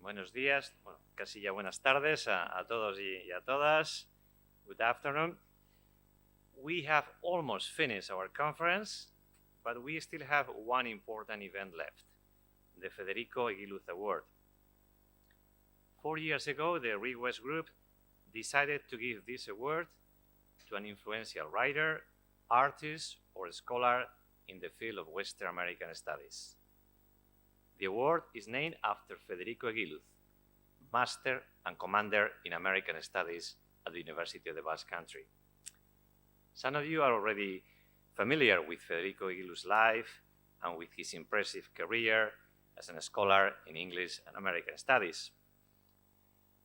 Buenos días, bueno, casi ya buenas tardes a todos y a todas. Good afternoon. We have almost finished our conference, but we still have one important event left, the Federico Eguiluz Award. 4 years ago, the Request Group decided to give this award to an influential writer, artist, or scholar in the field of Western American Studies. The award is named after Federico Eguiluz, Master and Commander in American Studies at the University of the Basque Country. Some of you are already familiar with Federico Eguiluz's life and with his impressive career as a scholar in English and American Studies.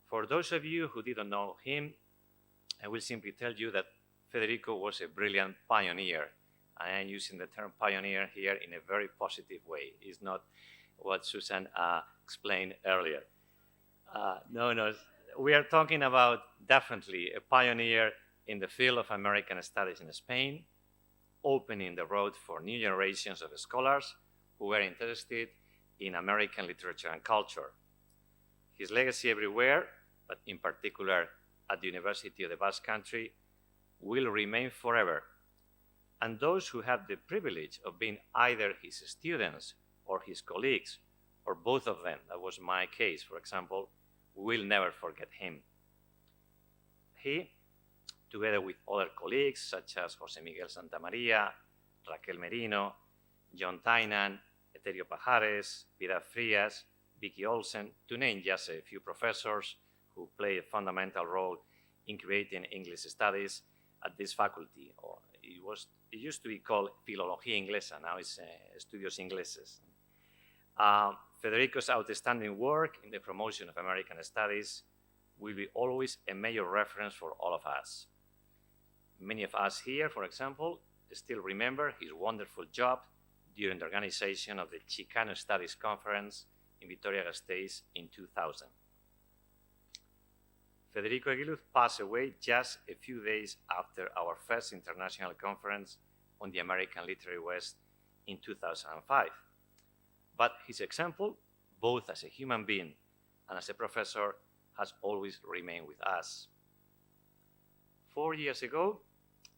For those of you who didn't know him, I will simply tell you that Federico was a brilliant pioneer. I am using the term pioneer here in a very positive way. It's not what Susan explained earlier. No, we are talking about definitely a pioneer in the field of American Studies in Spain, opening the road for new generations of scholars who were interested in American literature and culture. His legacy everywhere, but in particular at the University of the Basque Country, will remain forever. And those who have the privilege of being either his students or his colleagues, or both of them, that was my case, for example, will never forget him. He, together with other colleagues such as José Miguel Santamaría, Raquel Merino, John Tynan, Eterio Pajares, Pilar Frias, Vicky Olsen, to name just a few professors who play a fundamental role in creating English studies at this faculty. It used to be called Filología Inglesa, now it's Estudios Ingleses. Federico's outstanding work in the promotion of American Studies will be always a major reference for all of us. Many of us here, for example, still remember his wonderful job during the organization of the Chicano Studies Conference in VITORIA-GASTEIZ in 2000. Federico Eguiluz passed away just a few days after our first international conference on the American Literary West in 2005. But his example, both as a human being and as a professor, has always remained with us. 4 years ago,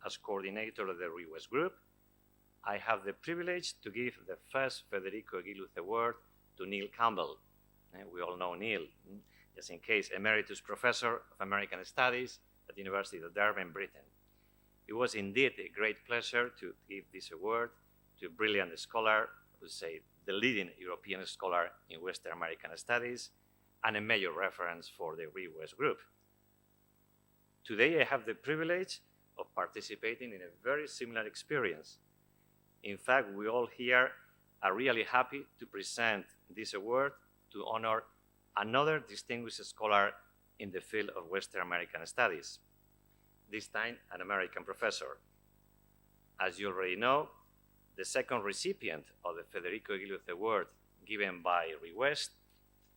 as coordinator of the Request Group, I have the privilege to give the first Federico Eguiluz Award to Neil Campbell. We all know Neil, just in case, Emeritus Professor of American Studies at the University of Durham, Britain. It was indeed a great pleasure to give this award to a brilliant scholar, I would say the leading European scholar in Western American Studies, and a major reference for the Request Group. Today, I have the privilege of participating in a very similar experience. In fact, we all here are really happy to present this award to honor another distinguished scholar in the field of Western American Studies, this time an American professor. As you already know, the second recipient of the Federico Eguiluz Award given by Request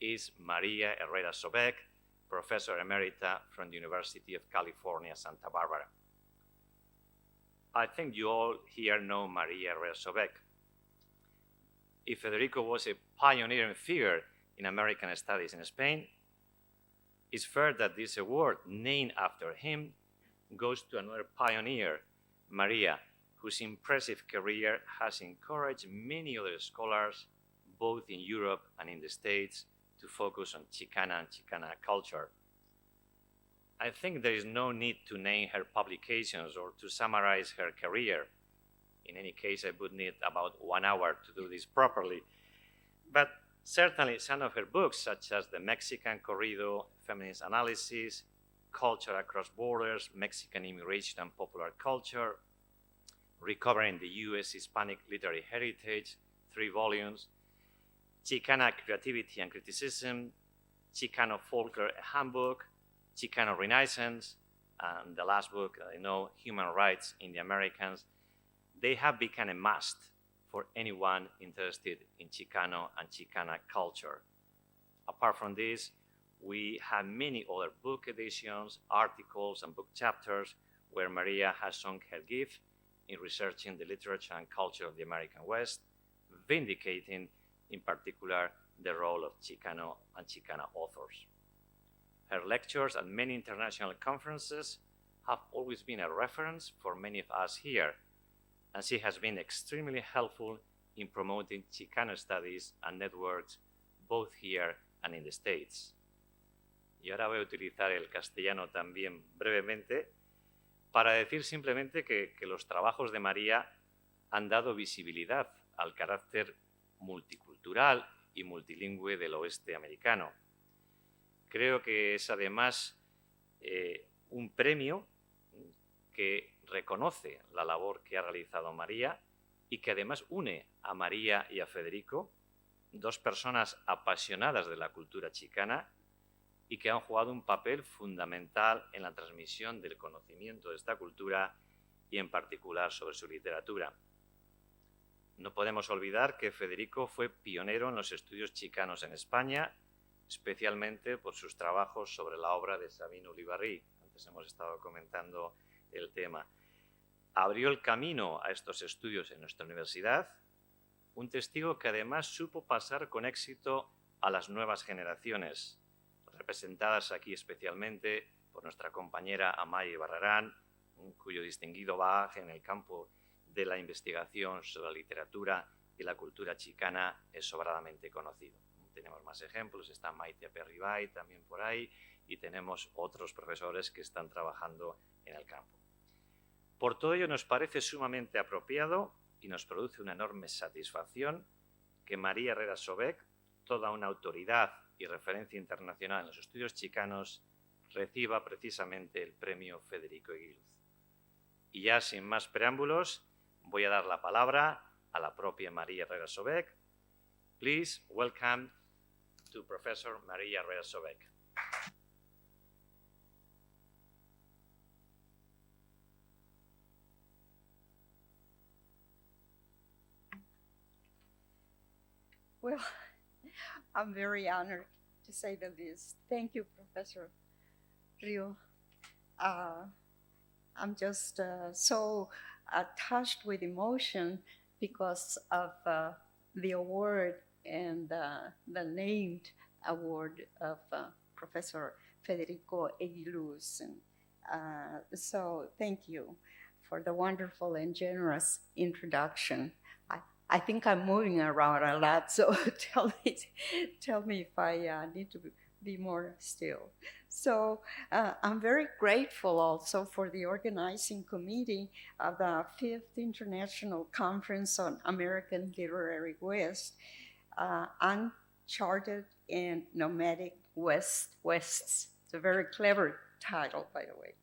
is Maria Herrera-Sobek, Professor Emerita from the University of California, Santa Barbara. I think you all here know Maria Herrera-Sobek. If Federico was a pioneering figure in American Studies in Spain, it's fair that this award, named after him, goes to another pioneer, Maria, whose impressive career has encouraged many other scholars, both in Europe and in the States, to focus on Chicana and Chicana culture. I think there is no need to name her publications or to summarize her career. In any case, I would need about 1 hour to do this properly. But certainly some of her books, such as The Mexican Corrido, Feminist Analysis, Culture Across Borders, Mexican Immigration and Popular Culture, Recovering the U.S. Hispanic Literary Heritage, 3 volumes, Chicana Creativity and Criticism, Chicano Folklore, a Handbook, Chicano Renaissance, and the last book, Human Rights in the Americans, they have become a must for anyone interested in Chicano and Chicana culture. Apart from this, we have many other book editions, articles, and book chapters where Maria has shown her gift in researching the literature and culture of the American West, vindicating, in particular, the role of Chicano and Chicana authors. Her lectures at many international conferences have always been a reference for many of us here, and she has been extremely helpful in promoting Chicano studies and networks both here and in the States. Y ahora voy a utilizar el castellano también brevemente para decir simplemente que los trabajos de María han dado visibilidad al carácter multicultural y multilingüe del oeste americano. Creo que es además un premio que reconoce la labor que ha realizado María y que además une a María y a Federico, dos personas apasionadas de la cultura chicana y que han jugado un papel fundamental en la transmisión del conocimiento de esta cultura y en particular sobre su literatura. No podemos olvidar que Federico fue pionero en los estudios chicanos en España, especialmente por sus trabajos sobre la obra de Sabino Ulibarri. Antes hemos estado comentando el tema. Abrió el camino a estos estudios en nuestra universidad, un testigo que además supo pasar con éxito a las nuevas generaciones, representadas aquí especialmente por nuestra compañera Amaya Ibarrarán, cuyo distinguido bagaje en el campo de la investigación sobre la literatura y la cultura chicana es sobradamente conocido. Tenemos más ejemplos, está Maite Aperribay también por ahí y tenemos otros profesores que están trabajando en el campo. Por todo ello nos parece sumamente apropiado y nos produce una enorme satisfacción que María Herrera-Sobek, toda una autoridad y referencia internacional en los estudios chicanos, reciba precisamente el premio Federico Eguiluz. Y ya sin más preámbulos, voy a dar la palabra a la propia María Herrera-Sobek. Please welcome to Professor María Herrera-Sobek. Well, I'm very honored to say the least. Thank you, Professor Rio. I'm just so touched with emotion because of the award and the named award of Professor Federico Eguiluz. So thank you for the wonderful and generous introduction. I think I'm moving around a lot, so tell me if I need to be more still. So I'm very grateful also for the organizing committee of the 5th International Conference on American Literary West, Uncharted and Nomadic Wests. It's a very clever title, by the way,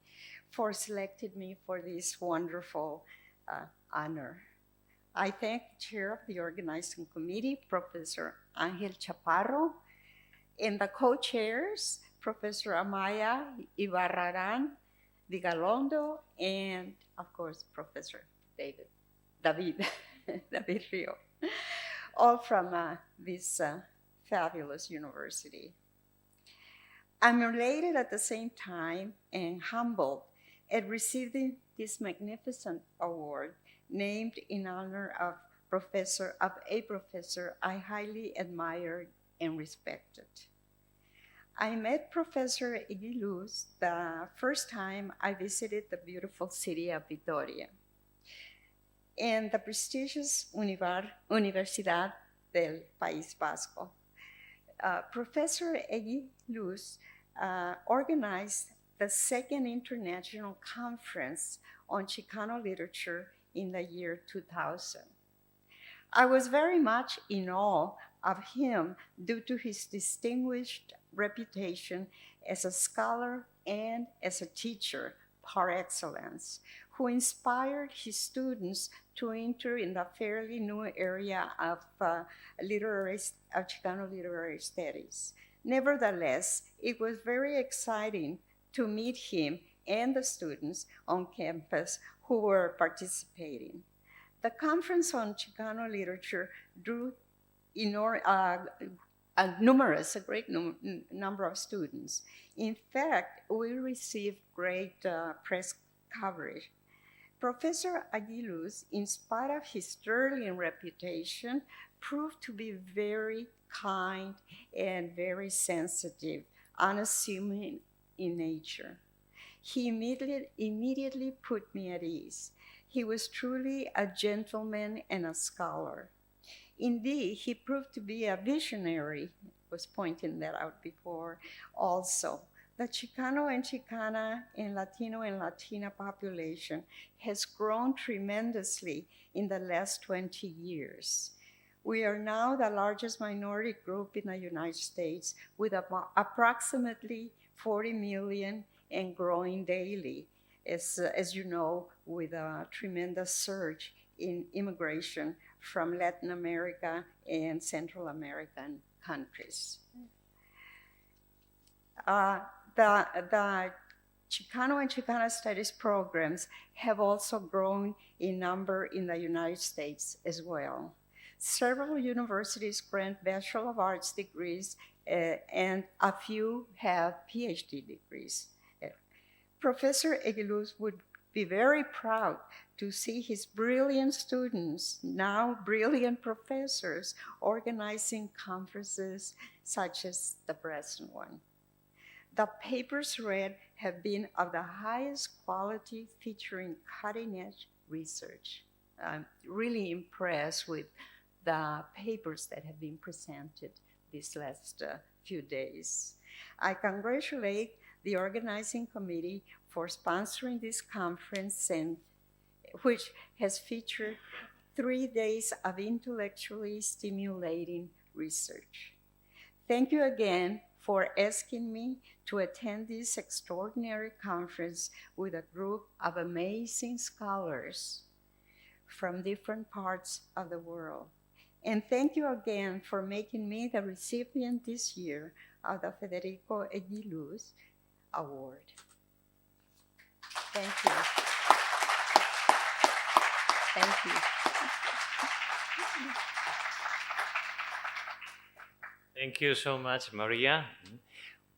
for selecting me for this wonderful honor. I thank the chair of the organizing committee, Professor Ángel Chaparro, and the co-chairs, Professor Amaya Ibarrarán Vigalondo, and of course, Professor David Rio, all from this fabulous university. I'm elated at the same time and humbled at receiving this magnificent award named in honor of a professor I highly admired and respected. I met Professor Eguiluz the first time I visited the beautiful city of Vitoria and the prestigious Universidad del País Vasco. Professor Eguiluz organized the second international conference on Chicano literature in the year 2000. I was very much in awe of him due to his distinguished reputation as a scholar and as a teacher par excellence, who inspired his students to enter in the fairly new area of Chicano literary studies. Nevertheless, it was very exciting to meet him and the students on campus who were participating. The conference on Chicano literature drew a great number of students. In fact, we received great press coverage. Professor Eguiluz, in spite of his sterling reputation, proved to be very kind, and very sensitive, unassuming in nature. He immediately put me at ease. He was truly a gentleman and a scholar. Indeed, he proved to be a visionary. I was pointing that out before also. The Chicano and Chicana and Latino and Latina population has grown tremendously in the last 20 years. We are now the largest minority group in the United States with approximately 40 million and growing daily, as you know, with a tremendous surge in immigration from Latin America and Central American countries. The Chicano and Chicana studies programs have also grown in number in the United States as well. Several universities grant Bachelor of Arts degrees and a few have PhD degrees. Professor Eguiluz would be very proud to see his brilliant students, now brilliant professors, organizing conferences such as the present one. The papers read have been of the highest quality, featuring cutting-edge research. I'm really impressed with the papers that have been presented these last few days. I congratulate the organizing committee for sponsoring this conference, and which has featured 3 days of intellectually stimulating research. Thank you again for asking me to attend this extraordinary conference with a group of amazing scholars from different parts of the world. And thank you again for making me the recipient this year of the Federico Eguiluz Award. Thank you. Thank you. Thank you so much, Maria.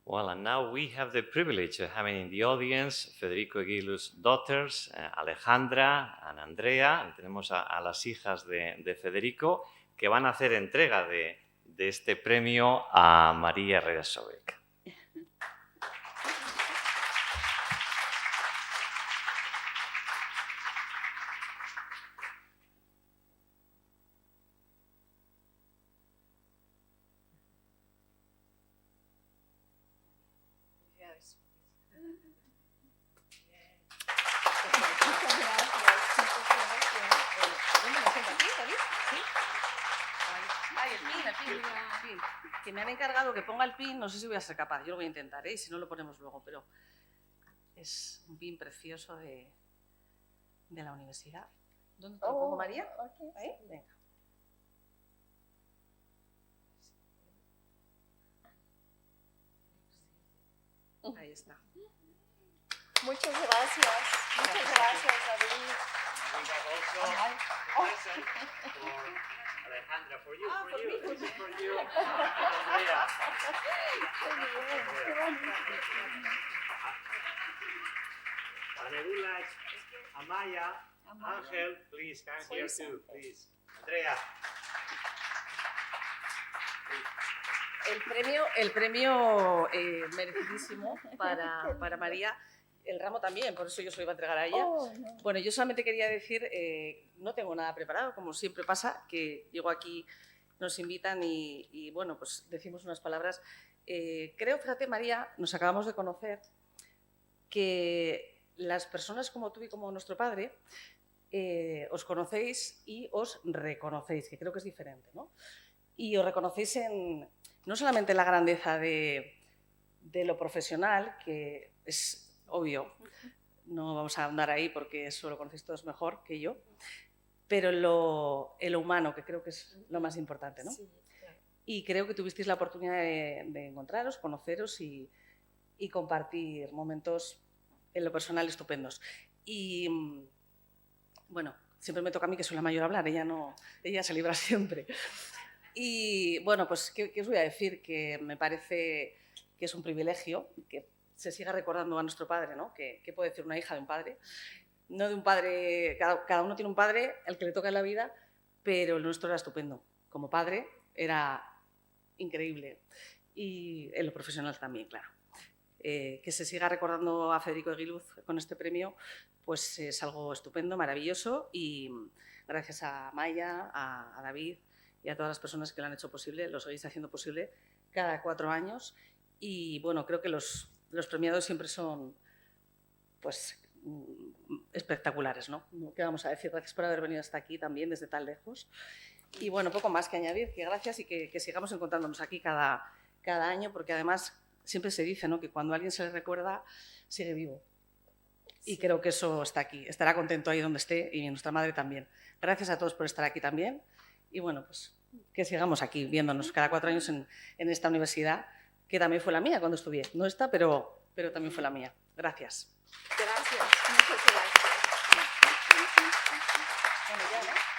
Well, and now we have the privilege of having in the audience Federico Eguiluz's daughters, Alejandra and Andrea. Tenemos a las hijas de Federico, que van a hacer entrega de este premio a María Herrera-Sobek. Que me han encargado que ponga el pin, no sé si voy a ser capaz, yo lo voy a intentar, y si no lo ponemos luego, pero es un pin precioso de la universidad. ¿Dónde te lo pongo, María? Okay. ¿Ahí? Venga. Ahí está. Muchas gracias. Muchas gracias, David. Alejandra, for you, for you. This is for you. Andrea. Anegula, Amaya, Ángel, please, come here too, please. Andrea. El premio merecidísimo para María, el ramo también, por eso yo se lo iba a entregar a ella. Oh, no. Bueno, yo solamente quería decir, no tengo nada preparado, como siempre pasa, que llego aquí, nos invitan y bueno, pues decimos unas palabras. Creo, fíjate, María, nos acabamos de conocer, que las personas como tú y como nuestro padre os conocéis y os reconocéis, que creo que es diferente, ¿no? Y os reconocéis no solamente en la grandeza de lo profesional, que es obvio, no vamos a andar ahí porque eso lo conocéis todos mejor que yo, pero en lo humano, que creo que es lo más importante, ¿no? Sí, claro. Y creo que tuvisteis la oportunidad de encontraros, conoceros y compartir momentos en lo personal estupendos. Y bueno, siempre me toca a mí, que soy la mayor, a hablar, ella se libra siempre. Y bueno, pues, ¿qué os voy a decir? Que me parece que es un privilegio que se siga recordando a nuestro padre, ¿no? ¿Qué puede decir una hija de un padre? No de un padre, cada uno tiene un padre, el que le toca en la vida, pero el nuestro era estupendo. Como padre era increíble. Y en lo profesional también, claro. Que se siga recordando a Federico Eguiluz con este premio, pues es algo estupendo, maravilloso, y gracias a Maya, a David y a todas las personas que lo han hecho posible, lo seguís haciendo posible cada 4 años. Y bueno, creo que los premiados siempre son pues espectaculares, ¿no? ¿Qué vamos a decir? Gracias por haber venido hasta aquí también desde tan lejos. Y bueno, poco más que añadir, que gracias y que sigamos encontrándonos aquí cada año, porque además siempre se dice, ¿no?, que cuando a alguien se le recuerda, sigue vivo. Y creo que eso está aquí, estará contento ahí donde esté y nuestra madre también. Gracias a todos por estar aquí también y bueno, pues que sigamos aquí viéndonos cada 4 años en esta universidad, que también fue la mía cuando estudié. No esta, pero también fue la mía. Gracias. Gracias, muchas gracias. Bueno, ya, ¿no?